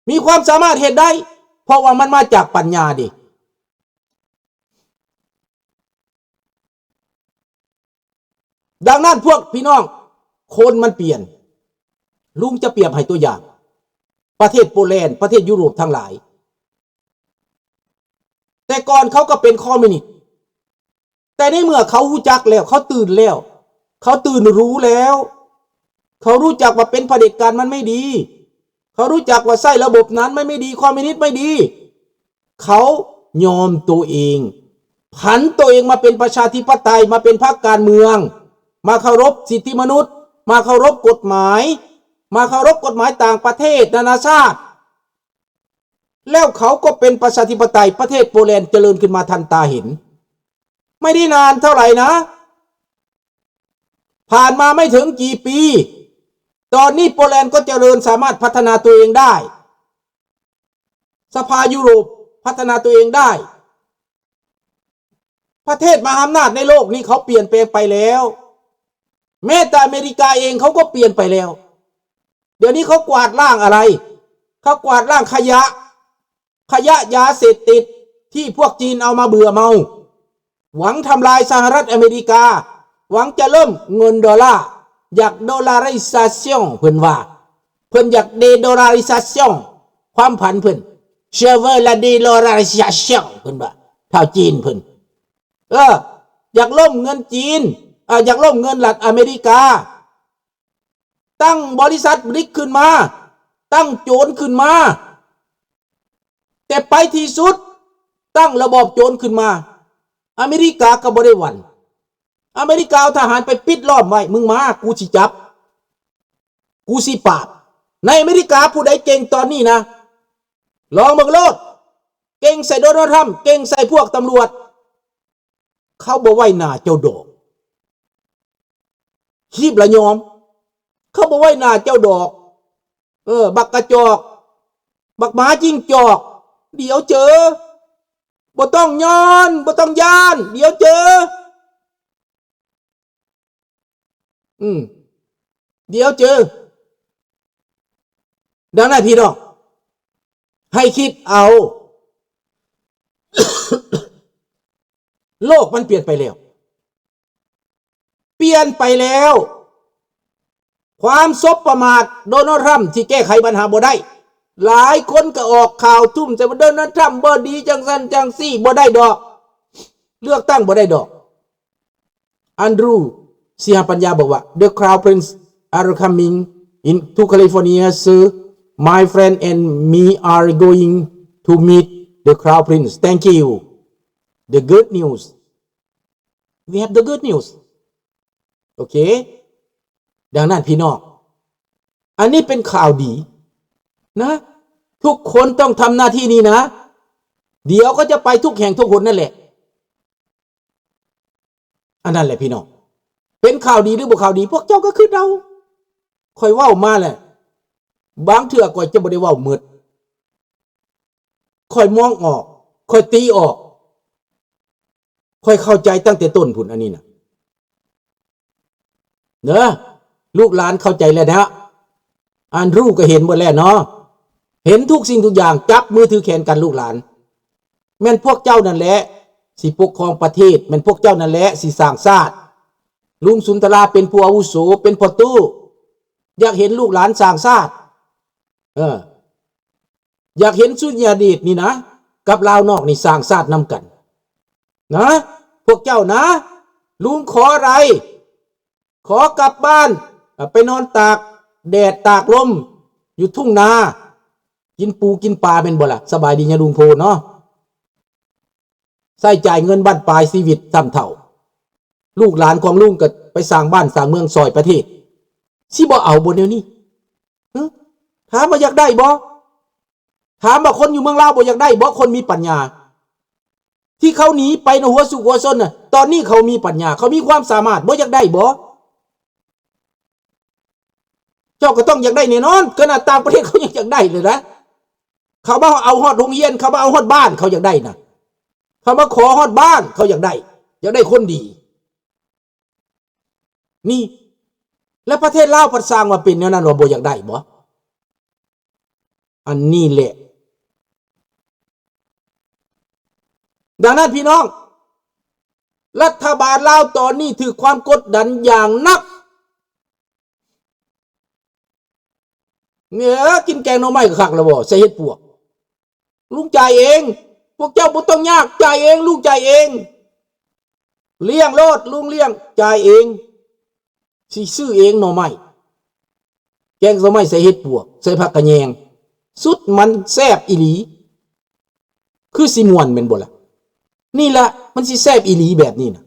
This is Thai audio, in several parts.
มีความสามารถเหตุได้เพราะว่ามันมาจากปัญญาดิดังนั้นพวกพี่น้องคนมันเปลี่ยนลุงจะเปรียบให้ตัวอย่างประเทศโปแลนด์ประเทศยุโรปทั้งหลายแต่ก่อนเขาก็เป็นคอมมิวนิสต์แต่ในเมื่อเขารู้จักแล้วเขาตื่นแล้วเขาตื่นรู้แล้วเขารู้จักว่าเป็นเผด็จการมันไม่ดีเขารู้จักว่าไส้ระบบนั้นไม่ดีคอมมิวนิสต์ไม่ดีเขายอมตัวเองผันตัวเองมาเป็นประชาธิปไตยมาเป็นพรรคการเมืองมาเคารพสิทธิมนุษย์มาเคารพกฎหมายมาเคารพกฎหมายต่างประเทศนานาชาติแล้วเขาก็เป็นประชาธิปไตยประเทศโปแลนด์เจริญขึ้นมาทันตาเห็นไม่ได้นานเท่าไหร่นะผ่านมาไม่ถึงกี่ปีตอนนี้โปแลนด์ก็เจริญสามารถพัฒนาตัวเองได้สภายุโรปพัฒนาตัวเองได้ประเทศมหาอำนาจในโลกนี้เขาเปลี่ยนแปลงไปแล้วแม้แต่อเมริกาเองเขาก็เปลี่ยนไปแล้วเดี๋ยวนี้เขากวาดล้างอะไรเขากวาดล้างขยะยาเสพติดที่พวกจีนเอามาเบื่อเมาหวังทำลายสหรัฐอเมริกาหวังจะเริ่มเงินดอลลาร์อยากดอลลาริซาชันเพิ่นว่าเพิ่นอยากเดดอลลาริซาชันความผันเพิ่นเชเวอร์ละเดดอลลาริซาชันเพิ่นว่าชาวจีนเพิ่นอยากล่มเงินจีนอยากล่มเงินหลักอเมริกาตั้งบริษัทบริกขึ้นมาตั้งโจรขึ้นมาแต่ไปที่สุดตั้งระบอบโจรขึ้นมาอเมริกาก็บ่ได้หวั่นอเมริกาเอาทหารไปปิดล้อมไว้มึงมากูสิจับกูสิปราบในอเมริกาผู้ใดเก่งตอนนี้นะลองเบิ่งโลดเก่งใส่โดนัลด์ทรัมป์เก่งใส่พวกตำรวจเขาบ่ไว้หน้าเจ้าดอกชีพละยอมเขาบ่ไว้หน้าเจ้าดอกบักกระจอกบักหมาจิ้งจอกเดี๋ยวเจอบ่ต้องย้อนบ่ต้องย่านเดี๋ยวเจอเดี๋ยวเจอดังนั้นพี่น้องให้คิดเอา โลกมันเปลี่ยนไปแล้วความซบประมาทโดนัลด์ทรัมป์ที่แก้ไขปัญหาบ่ได้หลายคนก็ออกข่าวทุ่มแต่ว่าโดนัลด์ทรัมป์บ่ดีจังซั่นจังซี่บ่ได้ดอกเลือกตั้งบ่ได้ดอกอันดรูสิหปัญญาบอกว่า The Crown Prince are coming in to California sir my friend and me are going to meet the Crown Prince thank you the good news we have the good news โอเคดังนั้นพี่น้องอันนี้เป็นข่าวดีนะทุกคนต้องทำหน้าที่นี้นะเดี๋ยวก็จะไปทุกแห่งทุกคนนั่นแหละอันนั้นแหละพี่น้องเป็นข่าวดีหรือบ่ข่าวดีพวกเจ้าก็คือเราค่อยเว้ามาแหละบางเทื่อก็จะบ่ได้เว้าหมดค่อยมองออกค่อยตีออกค่อยเข้าใจตั้งแต่ต้นพุ่นอันนี้นะเนอะลูกหลานเข้าใจแล้วนะอันรู้ก็เห็นหมดแล้วเนาะเห็นทุกสิ่งทุกอย่างจับมือถือแขนกันลูกหลานแม่นพวกเจ้านั่นแหละสิปกครองประเทศแม่นพวกเจ้านั่นแหละสิสร้างชาติลุงสุนทราเป็นผู้อาวุโสเป็นพ่อตู้อยากเห็นลูกหลานสร้างชาติอยากเห็นสุญญาดีตนี่นะกับลาวนอกนี่สร้างชาตินำกันนะพวกเจ้านะลุงขออะไรขอกลับบ้านไปนอนตากแดดตากลมอยู่ทุ่งนากินปูกินปลาเป็นบ่ล่ะสบายดีนะลุงโพเนาะใส่จ่ายเงินบ้านปลายชีวิตซ้ำเท่าลูกหลานของลุงก็ไปสร้างบ้านสร้างเมืองซอยประเทศสิบ่เอาบ่เดี๋ยวนี้ถามว่าอยากได้บ่ถามว่าคนอยู่เมืองลาวบ่อยากได้บ่คนมีปัญญาที่เขาหนีไปในหัวสุกหัวซนน่ะตอนนี้เขามีปัญญาเขามีความสามารถบ่อยากได้บ่เจ้าก็ต้องอยากได้แน่นอนขนาดต่างประเทศเขายังอยากได้เลยนะเขามาเอาฮอดโรงเรียนเขามาเอาฮอดบ้านเขาอยากได้นะเขามาขอฮอดบ้านเขาอยากได้คนดีนี่แล้วประเทศลาวพัดสร้างมาเป็นแนวนั้นว่าบ่อยากได้บ่ อันนี้แหละดังนั้นพี่น้องรัฐบาลลาวตอนนี้ถือความกดดันอย่างนักเนี่ยกินแกงหน่อไม้คักแล้วบ่ใส่เห็ดปวกลุงจ่ายเองพวกเจ้าบ่ต้องยากจ่ายเองลุงจ่ายเองเลี้ยงโลดลุงเลี้ยงจ่ายเองสิซื้อเองหน่อไม้แกงหน่อไม้ใส่เห็ดปวกใส่ผักกระแยงสุดมันแซ่บอีหลีคือสิม่วนแม่นบ่ล่ะนี่ละมันสิแซ่บอีหลีแบบนี้นะ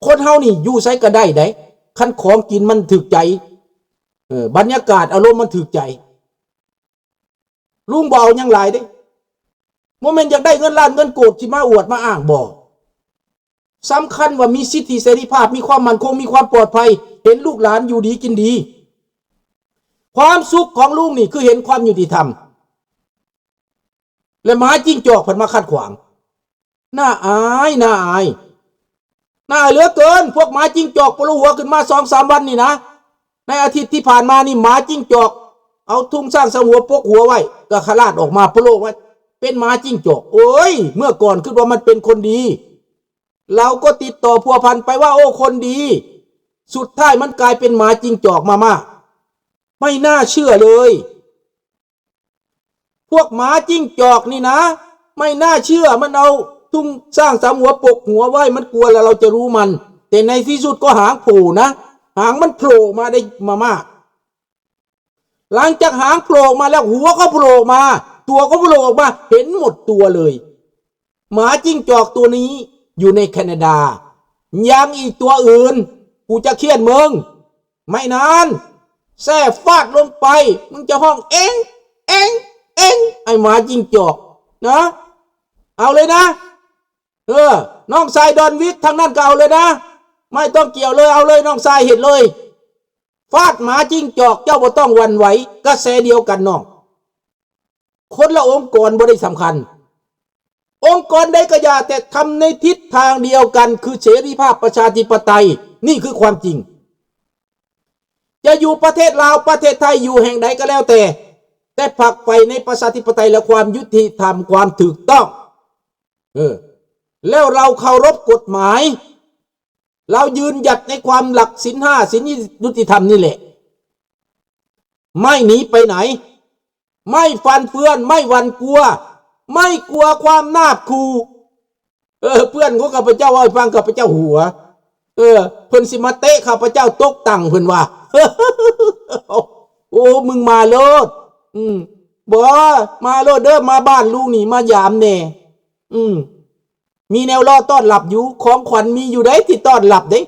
คนเฮานี่อยู่ไสก็ได้คันของกินมันถูกใจบรรยากาศอารมณ์มันถูกใจลุงบ่เอาหยังหลายเด้บ่แม่นอยากได้เงินล้านเงินโกรธสิมาอวดมาอ้างบ่สำคัญว่ามีสิทธิเสรีภาพมีความมั่นคงมีความปลอดภัยเห็นลูกหลานอยู่ดีกินดีความสุขของลุงนี่คือเห็นความยุติธรรมและหมาจิ้งจอกเพิ่นมาขัดขวางน่าอายน่าเหลือเกินพวกหมาจิ้งจอกปลุกหัวขึ้นมา 2-3 วันนี่นะในอาทิตย์ที่ผ่านมานี่หมาจิ้งจอกเอาทุ่งสร้างสหัวปกหัวไว้ก็ขลาดออกมาปลุกไว้เป็นหมาจิ้งจอกโอ้ยเมื่อก่อนคิดว่ามันเป็นคนดีเราก็ติดต่อพัวพันไปว่าโอ้คนดีสุดท้ายมันกลายเป็นหมาจิ้งจอกมาไม่น่าเชื่อเลยพวกหมาจิ้งจอกนี่นะไม่น่าเชื่อมันเอาทุ่งสร้างสามหัวปกหัวไว้มันกลัวแล้วเราจะรู้มันแต่ในที่สุดก็หางโผล่นะหางมันโผล่มาได้มากหลังจากหางโผล่มาแล้วหัวก็โผล่มาตัวก็โผล่ออกมาเห็นหมดตัวเลยหมาจิ้งจอกตัวนี้อยู่ในแคนาดายังอีกตัวอื่นกูจะเคี่ยนมึงไม่นานแซ่ฟาดลงไปมึงจะห้องเอ็งไอ้หมาจิ้งจอกนะเอาเลยนะน้องชายดอนวิกทางนั้นก็เอาเลยนะไม่ต้องเกี่ยวเลยเอาเลยน้องชายเห็นเลยฟาดหมาจิ้งจอกเจ้าบ่ต้องหวั่นไหวกระแสเดียวกันน้องคนละองค์กรบ่ได้สำคัญองค์กรใดก็อย่าแต่ทำในทิศทางเดียวกันคือเสรีภาพประชาธิปไตยนี่คือความจริงจะอยู่ประเทศลาวประเทศไทยอยู่แห่งใดก็แล้วแต่ผลักไปในประชาธิปไตยและความยุติธรรมความถูกต้องแล้วเราเคารพกฎหมายเรายืนหยัดในความหลักศีลห้าศีลยุติธรรมนี่แหละไม่หนีไปไหนไม่ฟันเฟือนไม่หวั่นกลัวไม่กลัวความนาบคูเพื่อนของข้าพเจ้าว่าฟังข้าพเจ้าหัวเพิ่นสิมาเตะข้าพเจ้าตกตังเพิ่นว่า โอ้มึงมาโลดบ่มาโลดเด้อมาบ้านลุงนี่มายามแน่มีแนวรอต้อนรับอยู่ของขวัญมีอยู่ได้ที่ต้อนรับเด้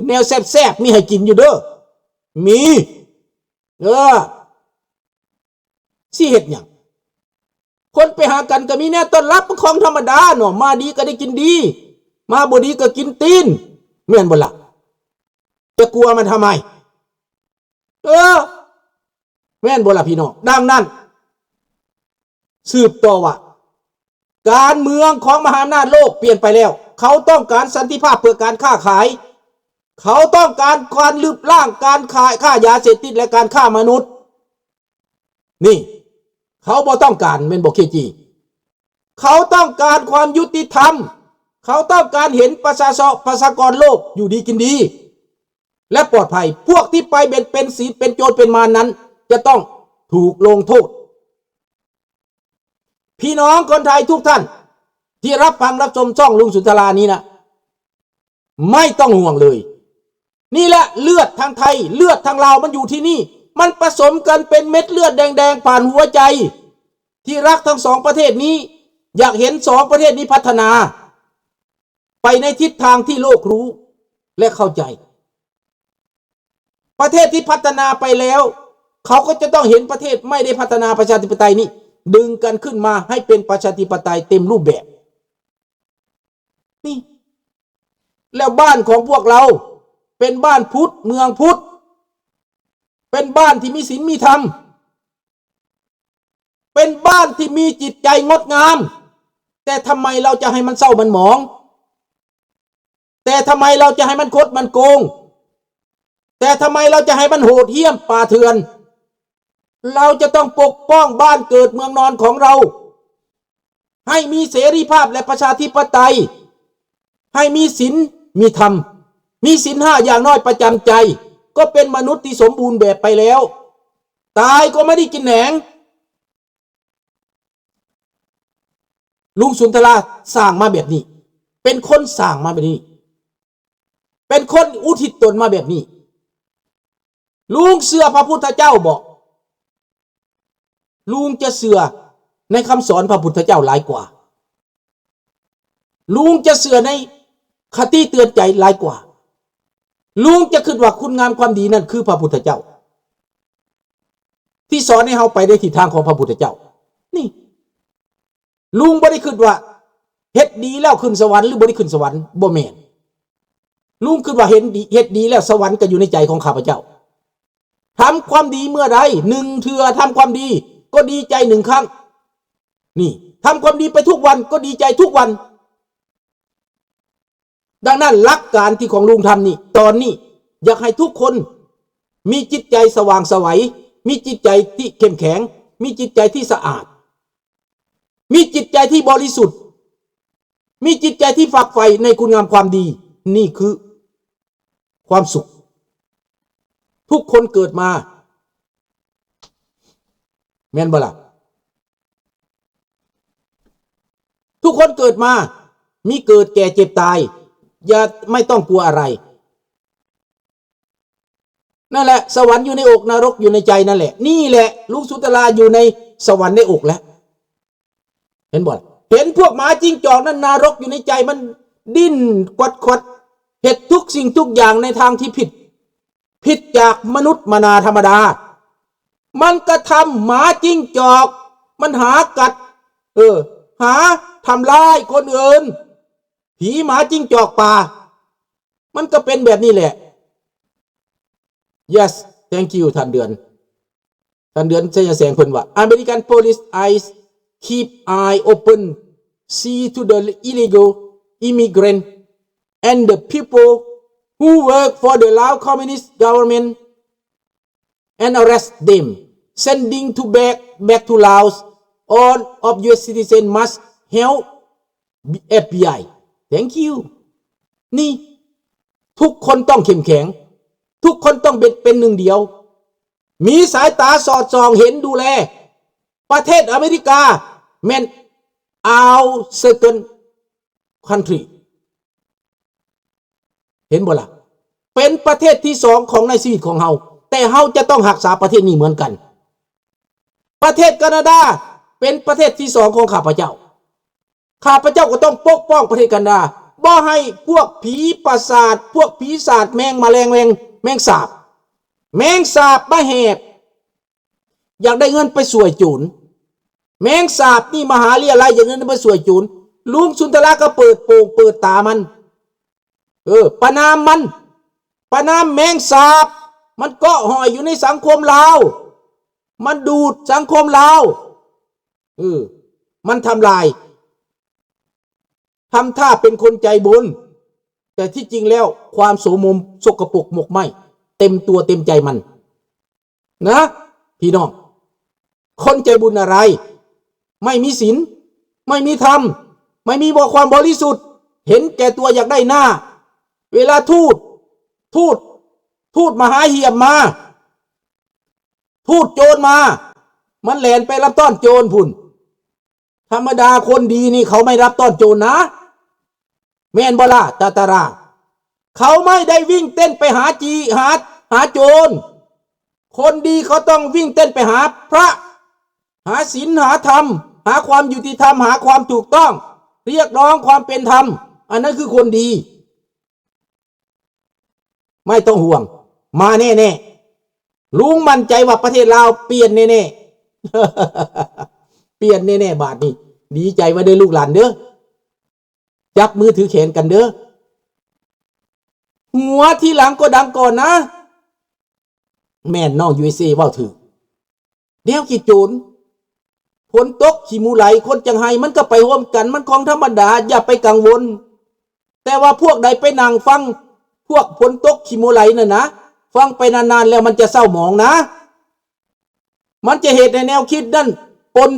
แนวแซ่บๆมีให้กินอยู่เด้อมีสิเฮ็ดหยังคนไปหากันก็มีแนวต้อนรับเป็นของธรรมดาเนาะมาดีก็ได้กินดีมาบ่ดีก็กินตีนแม่นบ่ล่ะจะกลัวมันทำไมแม่นบ่ล่ะพี่น้องดังนั้นสืบต่อว่าการเมืองของมหาอำนาจโลกเปลี่ยนไปแล้วเขาต้องการสันติภาพเพื่อการค้าขายเขาต้องการลืบล้างการค้ายาเสพติดและการฆ่ามนุษย์นี่เขาบ่ต้องการแม่นบ่เคจีเขาต้องการความยุติธรรมเขาต้องการเห็นประชากรโลกอยู่ดีกินดีและปลอดภัยพวกที่ไปเป็นศีลเป็นโจรเป็นมารนั้นจะต้องถูกลงโทษพี่น้องคนไทยทุกท่านที่รับฟังรับชมช่องลุงสุนทรานี้นะไม่ต้องห่วงเลยนี่แหละเลือดทางไทยเลือดทางลาวมันอยู่ที่นี่มันผสมกันเป็นเม็ดเลือดแดงๆผ่านหัวใจที่รักทั้งสองประเทศนี้อยากเห็นสองประเทศนี้พัฒนาไปในทิศทางที่โลกรู้และเข้าใจประเทศที่พัฒนาไปแล้วเขาก็จะต้องเห็นประเทศไม่ได้พัฒนาประชาธิปไตยนี้ดึงกันขึ้นมาให้เป็นประชาธิปไตยเต็มรูปแบบนี่แล้วบ้านของพวกเราเป็นบ้านพุทธเมืองพุทธเป็นบ้านที่มีศีลมีธรรมเป็นบ้านที่มีจิตใจงดงามแต่ทำไมเราจะให้มันเศร้ามันหมองแต่ทำไมเราจะให้มันคดมันโกงแต่ทำไมเราจะให้มันโหดเหี้ยมป่าเถื่อน เราจะต้องปกป้องบ้านเกิดเมืองนอนของเราให้มีเสรีภาพและประชาธิปไตยให้มีศีลมีธรรมมีศีลห้าอย่างน้อยประจำใจก็เป็นมนุษย์ที่สมบูรณ์แบบไปแล้วตายก็ไม่ได้กินแหนงลุงสุนทราสร้างมาแบบนี้เป็นคนสร้างมาแบบนี้เป็นคนอุทิศตนมาแบบนี้ลุงเชื่อพระพุทธเจ้าบอกลุงจะเชื่อในคำสอนพระพุทธเจ้าหลายกว่าลุงจะเชื่อในคติเตือนใจหลายกว่าลุงจะคิดว่าคุณงามความดีนั่นคือพระพุทธเจ้าที่สอนให้เราไปในทิศทางของพระพุทธเจ้านี่ลุงบ่ได้คิดว่าเฮ็ดดีแล้วขึ้นสวรรค์หรือบ่ได้ขึ้นสวรรค์บ่แม่นลุงคิดว่าเฮ็ดดีแล้วสวรรค์ก็อยู่ในใจของข้าพเจ้าทำความดีเมื่อใดหนึ่งเทื่อทำความดีก็ดีใจหนึ่งครั้งนี่ทำความดีไปทุกวันก็ดีใจทุกวันดังนั้นหลักการที่ของลุงทำนี่ตอนนี้อยากให้ทุกคนมีจิตใจสว่างไสวมีจิตใจที่เข้มแข็งมีจิตใจที่สะอาดมีจิตใจที่บริสุทธิ์มีจิตใจที่ฝักใฝ่ในคุณงามความดีนี่คือความสุขทุกคนเกิดมาแม่นบ่ล่ะทุกคนเกิดมามีเกิดแก่เจ็บตายอย่าไม่ต้องกลัวอะไรนั่นแหละสวรรค์อยู่ในอกนรกอยู่ในใจนั่นแหละนี่แหละลุงสุนทราอยู่ในสวรรค์ในอกแล้วเห็นบ่เห็นพวกหมาจิ้งจอกนั่นนรกอยู่ในใจมันดิ้นกวัดขวดเหตุทุกสิ่งทุกอย่างในทางที่ผิดจากมนุษย์มนาธรรมดามันกระทำหมาจิ้งจอกมันหากัดหาทำร้ายคนอื่นผีหมาจิ้งจอกป่ามันก็เป็นแบบนี้แหละ yes thank you ท่านเดือนเสียแสงเพิ่นว่า American police eyes keep eye open see to the illegal immigrant and the people who work for the Lao Communist government and arrest them sending to back to Laos all of your citizens must help FBI thank you นี่ทุกคนต้องเข้มแข็งทุกคนต้องเป็นหนึ่งเดียวมีสายตาสอดส่องเห็นดูแลประเทศอเมริกาแม่น our second country เห็นบ่ล่ะเป็นประเทศที่สองของในชีวิตของเฮาแต่เฮาจะต้องรักษาประเทศนี้เหมือนกันประเทศแคนาดาเป็นประเทศที่สองของข้าพเจ้าก็ต้องปกป้องประเทศแคนาดาบ่ให้พวกผีปีศาจพวกผีศาจแมงสาบมาแหบอยากได้เงินไปสวยจูนแมงสาบนี่มหาเรียอะไรอย่างนั้นไปสวยจูนลุงสุนทราก็เปิดโปงเปิดตามันประนามแมงสาบมันเกาะห่อยอยู่ในสังคมลาวมันดูดสังคมลาวมันทำลายทำท่าเป็นคนใจบุญแต่ที่จริงแล้วความโสมมสกปรกหมกไหมเต็มตัวเต็มใจมันนะพี่น้องคนใจบุญอะไรไม่มีศีลไม่มีธรรมไม่มีความบริสุทธิ์เห็นแก่ตัวอยากได้หน้าเวลาทูตมหาเหี้ยมมาทูตโจรมามันแหลนไปรับต้อนโจรพุ่นธรรมดาคนดีนี่เขาไม่รับต้อนโจรนะแม่นบ่ล่ะตาราเขาไม่ได้วิ่งเต้นไปหาโจรคนดีเขาต้องวิ่งเต้นไปหาพระหาศีลหาธรรมหาความยุติธรรมหาความถูกต้องเรียกร้องความเป็นธรรมอันนั้นคือคนดีไม่ต้องห่วงมาแน่ๆลุงมั่นใจว่าประเทศลาวเปลี่ยนแน่ๆเปลี่ยนแน่ๆบาทนี้ดีใจไว้ด้วยลูกหลานเด้อจับมือถือแขนกันเด้อหัวที่หลังก็ดังก่อนนะแม่นน้อง USA เว้าถือแนวกี่โจรฝนตกขี้มูไหลคนจังไห้มันก็ไปร่วมกันมันของธรรมดาอย่าไปกังวลแต่ว่าพวกใดไปนั่งฟังพวกฝนตกขี้มูไหลน่ะนะฟังไปนานๆแล้วมันจะเศร้าหมองนะ มันจะเหตุในแนวคิดนั่นปน